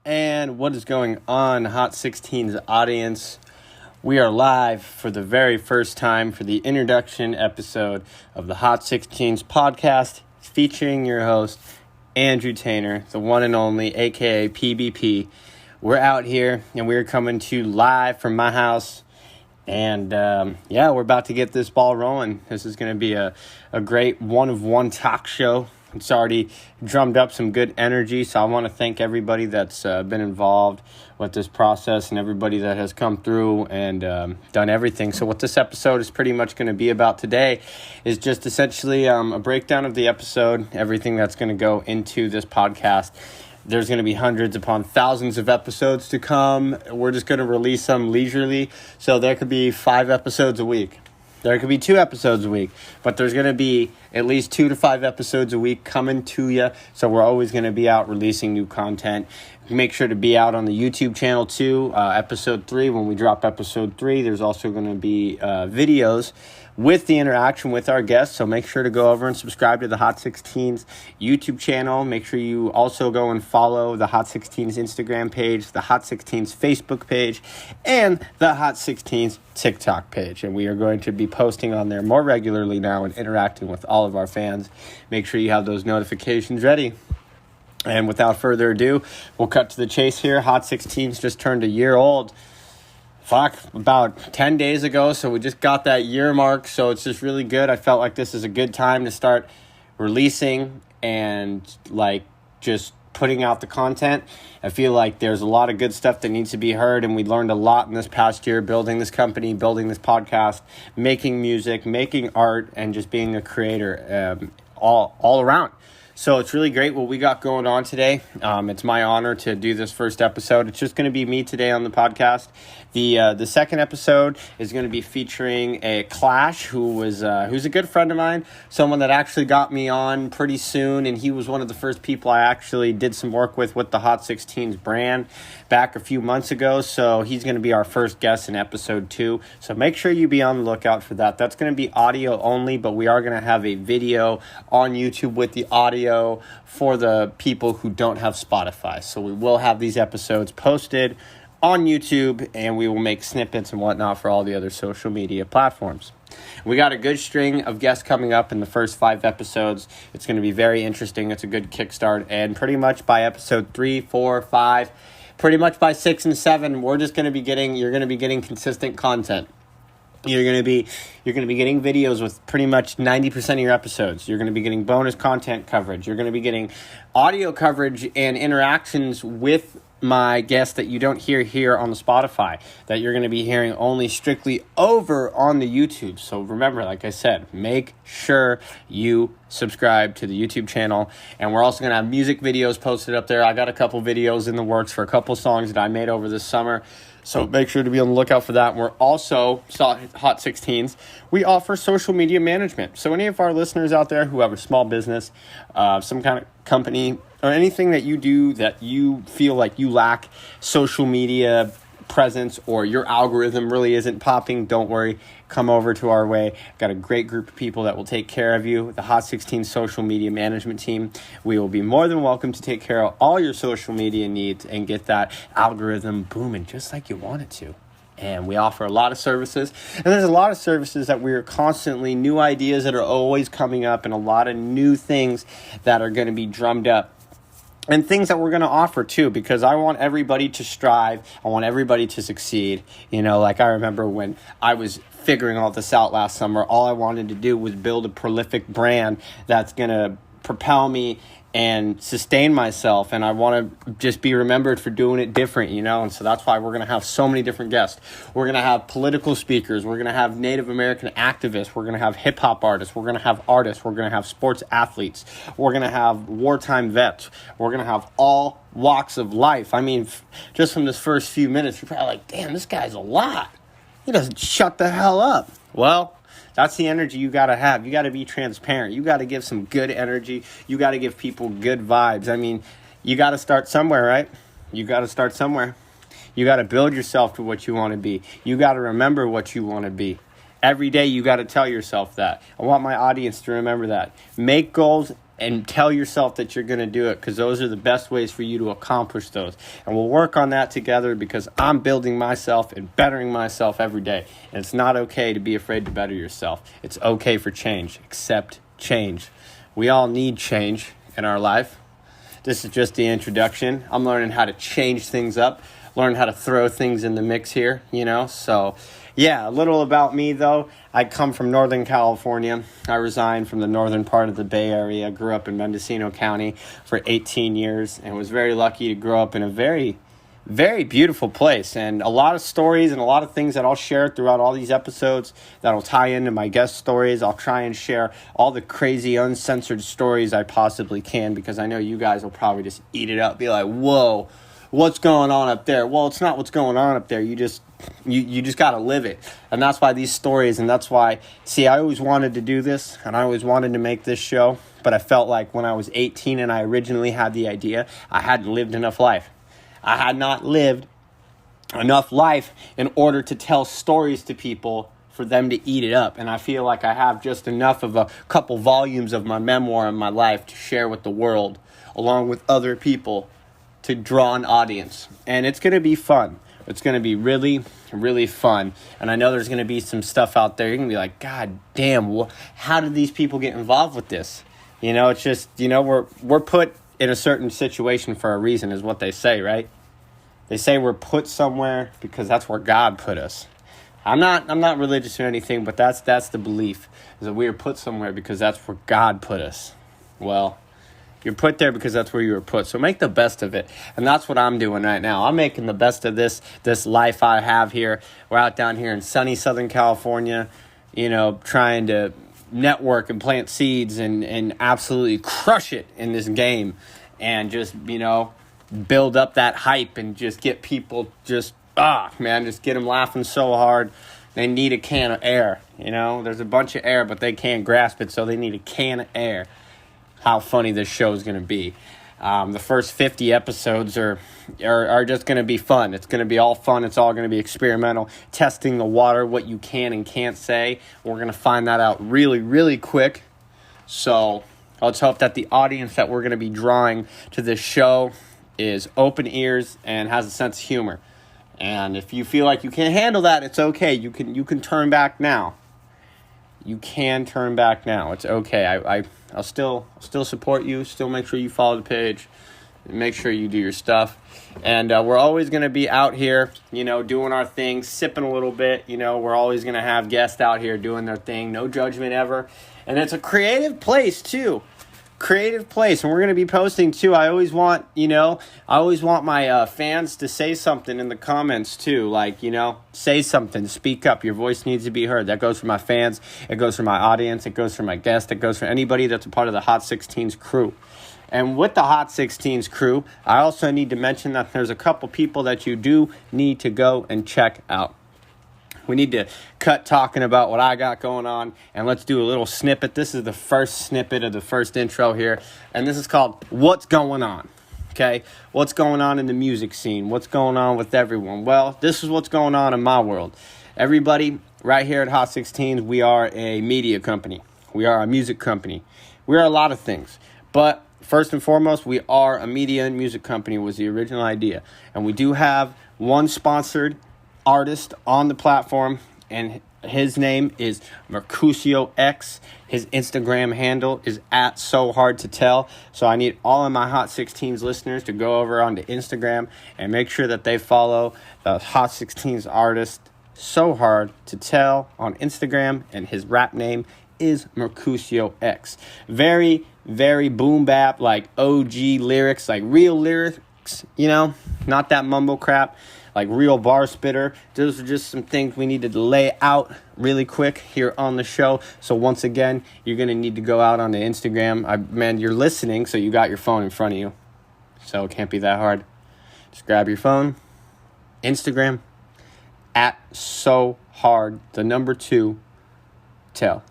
And what is going on, Hot 16's audience? We are live for the very first time for the introduction episode of the Hot 16's podcast, featuring your host, Andrew Tainer, the one and only, aka P.B.P. We're out here, and we're coming to you live from my house. And, we're about to get this ball rolling. This is going to be a great one-of-one talk show. It's already drummed up some good energy, so I want to thank everybody that's been involved with this process and everybody that has come through and done everything. So what this episode is pretty much going to be about today is just essentially a breakdown of the episode, everything that's going to go into this podcast. There's going to be hundreds upon thousands of episodes to come. We're just going to release them leisurely, so there could be 5 episodes a week. There could be 2 episodes a week, but there's going to be at least 2 to 5 episodes a week coming to you. So we're always going to be out releasing new content. Make sure to be out on the YouTube channel too. Episode 3, when we drop episode 3, there's also going to be videos with the interaction with our guests. So make sure to go over and subscribe to the Hot 16's YouTube channel. Make sure you also go and follow the Hot 16's Instagram page, the Hot 16's Facebook page, and the Hot 16's TikTok page. And we are going to be posting on there more regularly now and interacting with all of our fans. Make sure you have those notifications ready. And without further ado, we'll cut to the chase here. Hot 16's just turned a year old. About 10 days ago, so we just got that year mark, so it's just really good. I felt like this is a good time to start releasing and just putting out the content. I feel like there's a lot of good stuff that needs to be heard, and we learned a lot in this past year, building this company, building this podcast, making music, making art, and just being a creator all around. So it's really great what we got going on today. It's my honor to do this first episode. It's just going to be me today on the podcast. The second episode is going to be featuring a Clash who's a good friend of mine, someone that actually got me on pretty soon, and he was one of the first people I actually did some work with the Hot 16's brand back a few months ago. So he's going to be our first guest in episode 2. So make sure you be on the lookout for that. That's going to be audio only, but we are going to have a video on YouTube with the audio for the people who don't have Spotify. So we will have these episodes posted on YouTube, and we will make snippets and whatnot for all the other social media platforms. We got a good string of guests coming up in the first 5 episodes. It's going to be very interesting. It's a good kickstart, and pretty much by episode 3, 4, 5, pretty much by 6 and 7, you're going to be getting consistent content. You're going to be getting videos with pretty much 90% of your episodes. You're going to be getting bonus content coverage. You're going to be getting audio coverage and interactions with my guests that you don't hear here on the Spotify, that you're going to be hearing only strictly over on the YouTube. So remember, like I said, make sure you subscribe to the YouTube channel. And we're also going to have music videos posted up there. I got a couple videos in the works for a couple songs that I made over this summer. So make sure to be on the lookout for that. And we're also, Hot 16s, we offer social media management. So any of our listeners out there who have a small business, some kind of company, or anything that you do that you feel like you lack social media presence, or your algorithm really isn't popping, don't worry. Come over to our way. Got a great group of people that will take care of you. The Hot 16 social media management team. We will be more than welcome to take care of all your social media needs and get that algorithm booming just like you want it to. And we offer a lot of services. And there's a lot of services that we're constantly, new ideas that are always coming up, and a lot of new things that are going to be drummed up. And things that we're going to offer too, because I want everybody to strive. I want everybody to succeed. I remember when I was figuring all this out last summer, all I wanted to do was build a prolific brand that's going to propel me and sustain myself, and I want to just be remembered for doing it different, and so that's why we're going to have so many different guests. We're going to have political speakers, we're going to have Native American activists, we're going to have hip-hop artists, we're going to have artists, we're going to have sports athletes, we're going to have wartime vets, we're going to have all walks of life. I mean, just from this first few minutes, you're probably like, damn, this guy's a lot. He doesn't shut the hell up. Well, that's the energy you got to have. You got to be transparent. You got to give some good energy. You got to give people good vibes. I mean, you got to start somewhere, right? You got to start somewhere. You got to build yourself to what you want to be. You got to remember what you want to be. Every day you got to tell yourself that. I want my audience to remember that. Make goals and tell yourself that you're going to do it, because those are the best ways for you to accomplish those. And we'll work on that together, because I'm building myself and bettering myself every day. And it's not okay to be afraid to better yourself. It's okay for change. Accept change. We all need change in our life. This is just the introduction. I'm learning how to change things up, learn how to throw things in the mix here, So, yeah, a little about me, though. I come from Northern California. I resigned from the northern part of the Bay Area. I grew up in Mendocino County for 18 years and was very lucky to grow up in a very, very beautiful place. And a lot of stories and a lot of things that I'll share throughout all these episodes that'll tie into my guest stories. I'll try and share all the crazy, uncensored stories I possibly can, because I know you guys will probably just eat it up, be like, whoa, what's going on up there? Well, it's not what's going on up there. You just got to live it. And that's why these stories, and that's why, I always wanted to do this, and I always wanted to make this show, but I felt like when I was 18 and I originally had the idea, I hadn't lived enough life. I had not lived enough life in order to tell stories to people for them to eat it up. And I feel like I have just enough of a couple volumes of my memoir in my life to share with the world, along with other people, to draw an audience. And it's going to be fun. It's going to be really, really fun. And I know there's going to be some stuff out there. You're going to be like, God damn, how did these people get involved with this? It's just, we're put in a certain situation for a reason, is what they say, right? They say we're put somewhere because that's where God put us. I'm not religious or anything, but that's the belief, is that we are put somewhere because that's where God put us. Well, you're put there because that's where you were put. So make the best of it. And that's what I'm doing right now. I'm making the best of this life I have here. We're out down here in sunny Southern California, trying to network and plant seeds and absolutely crush it in this game. And just, build up that hype and just get people just get them laughing so hard. They need a can of air, There's a bunch of air, but they can't grasp it, so they need a can of air. How funny this show is going to be. The first 50 episodes are just going to be fun. It's going to be all fun. It's all going to be experimental, testing the water, what you can and can't say. We're going to find that out really, really quick. So let's hope that the audience that we're going to be drawing to this show is open ears and has a sense of humor. And if you feel like you can't handle that, it's okay. You can turn back now. You can turn back now. It's okay. I'll still support you. Still make sure you follow the page. Make sure you do your stuff. And we're always going to be out here, doing our thing, sipping a little bit. We're always going to have guests out here doing their thing. No judgment ever. And it's a creative place, too. Creative place. And we're going to be posting, too. I always want my fans to say something in the comments, too. Like, say something. Speak up. Your voice needs to be heard. That goes for my fans. It goes for my audience. It goes for my guests. It goes for anybody that's a part of the Hot 16s crew. And with the Hot 16s crew, I also need to mention that there's a couple people that you do need to go and check out. We need to cut talking about what I got going on, and let's do a little snippet. This is the first snippet of the first intro here, and this is called What's Going On, okay? What's going on in the music scene? What's going on with everyone? Well, this is what's going on in my world. Everybody, right here at Hot 16s, we are a media company. We are a music company. We are a lot of things, but first and foremost, we are a media and music company was the original idea, and we do have one sponsored artist on the platform, and his name is Mercutio X. His Instagram handle is @SoHardToTell. So I need all of my Hot 16s listeners to go over onto Instagram and make sure that they follow the Hot 16s artist So Hard to Tell on Instagram, and his rap name is Mercutio X. Very, very boom bap, like OG lyrics, like real lyrics, not that mumble crap. Like real bar spitter. Those are just some things we needed to lay out really quick here on the show. So once again, you're going to need to go out on the Instagram. You're listening, so you got your phone in front of you. So it can't be that hard. Just grab your phone. Instagram. @SoHard, the number 2, tell.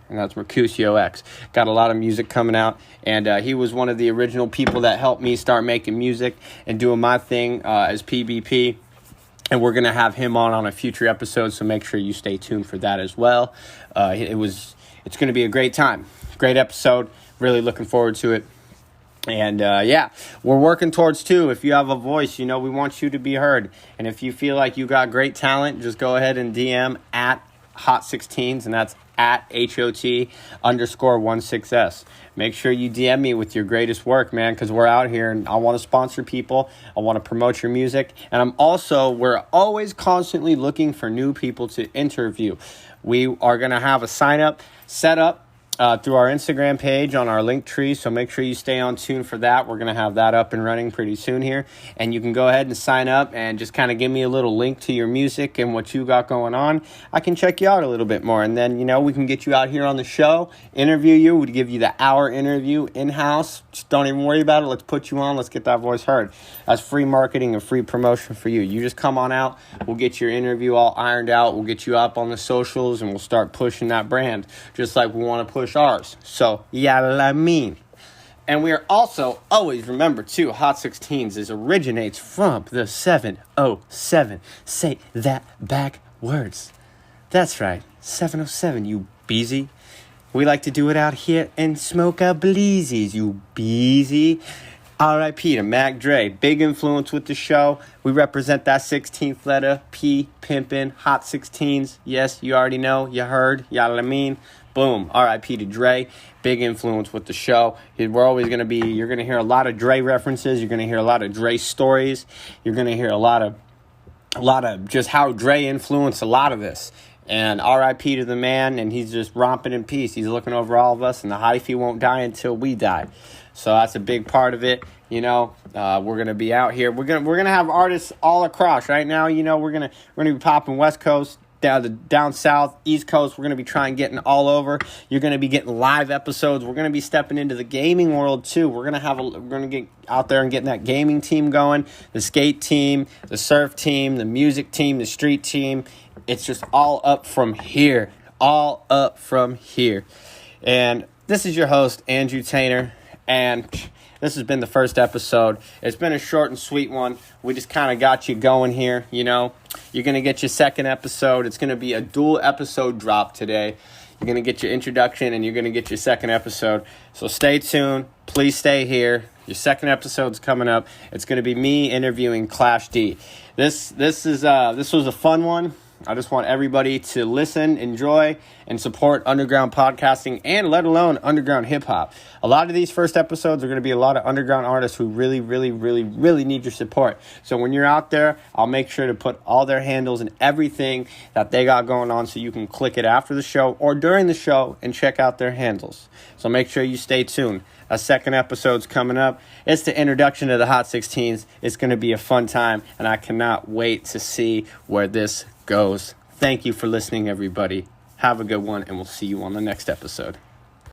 And that's Mercutio X. Got a lot of music coming out. And he was one of the original people that helped me start making music and doing my thing as P.B.P. And we're going to have him on a future episode, so make sure you stay tuned for that as well. It's going to be a great time. Great episode. really looking forward to it. And we're working towards too. If you have a voice, we want you to be heard. And if you feel like you got great talent, just go ahead and DM at Hot16s, and that's at HOT_16S. Make sure you DM me with your greatest work, man, because we're out here and I want to sponsor people. I want to promote your music. And we're always constantly looking for new people to interview. We are going to have a sign up set up through our Instagram page on our link tree. So make sure you stay on tune for that. We're going to have that up and running pretty soon here. And you can go ahead and sign up and just kind of give me a little link to your music and what you got going on. I can check you out a little bit more. And then, we can get you out here on the show, interview you. We'd give you the hour interview in-house. Just don't even worry about it. Let's put you on. Let's get that voice heard. That's free marketing and free promotion for you. You just come on out. We'll get your interview all ironed out. We'll get you up on the socials and we'll start pushing that brand just like we want to push ours. So, I mean. And we are also, always remember too, Hot 16s originates from the 707. Say that backwards. That's right, 707, you beezy. We like to do it out here and smoke our bleezies, you beezy. R.I.P. to Mac Dre, big influence with the show. We represent that 16th letter, P, pimpin', Hot 16s. Yes, you already know, you heard, I mean. Boom, R.I.P. to Dre, big influence with the show. You're going to hear a lot of Dre references. You're going to hear a lot of Dre stories. You're going to hear a lot of just how Dre influenced a lot of this. And R.I.P. to the man, and he's just romping in peace. He's looking over all of us, and the hyphy won't die until we die. So that's a big part of it. We're gonna be out here. We're gonna have artists all across. Right now, we're gonna be popping West Coast, down south, East Coast. We're gonna be getting all over. You're gonna be getting live episodes. We're gonna be stepping into the gaming world too. We're gonna get out there and getting that gaming team going, the skate team, the surf team, the music team, the street team. It's just all up from here. And this is your host, Andrew Tainer. And this has been the first episode. It's been a short and sweet one. We just kind of got you going here, You're going to get your second episode. It's going to be a dual episode drop today. You're going to get your introduction and you're going to get your second episode. So stay tuned. Please stay here. Your second episode's coming up. It's going to be me interviewing Clash D. This was a fun one. I just want everybody to listen, enjoy, and support underground podcasting and let alone underground hip-hop. A lot of these first episodes are going to be a lot of underground artists who really, really, really, really need your support. So when you're out there, I'll make sure to put all their handles and everything that they got going on so you can click it after the show or during the show and check out their handles. So make sure you stay tuned. A second episode's coming up. It's the introduction to the Hot 16s. It's going to be a fun time, and I cannot wait to see where this goes. Thank you for listening, everybody. Have a good one, and we'll see you on the next episode.